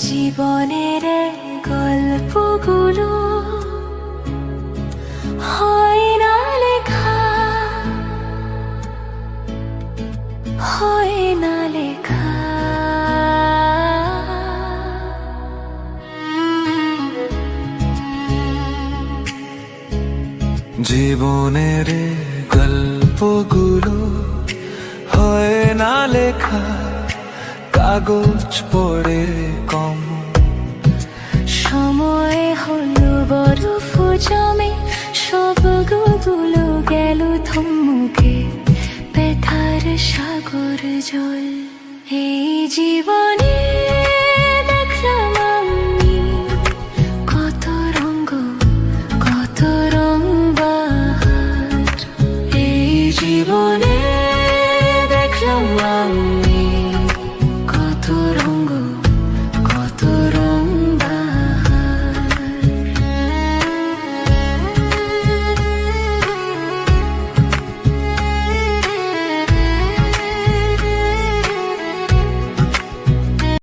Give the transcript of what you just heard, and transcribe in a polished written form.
জীবনের গল্পগুলো হয় না লেখা, হয় না লেখা। জীবনের গল্পগুলো হয় না লেখা, কাগজ পড়ে কম। সময় হলো বরফ জমে, সবগুলো গেল থমকে, ব্যথার সাগর জল। এই জীবনে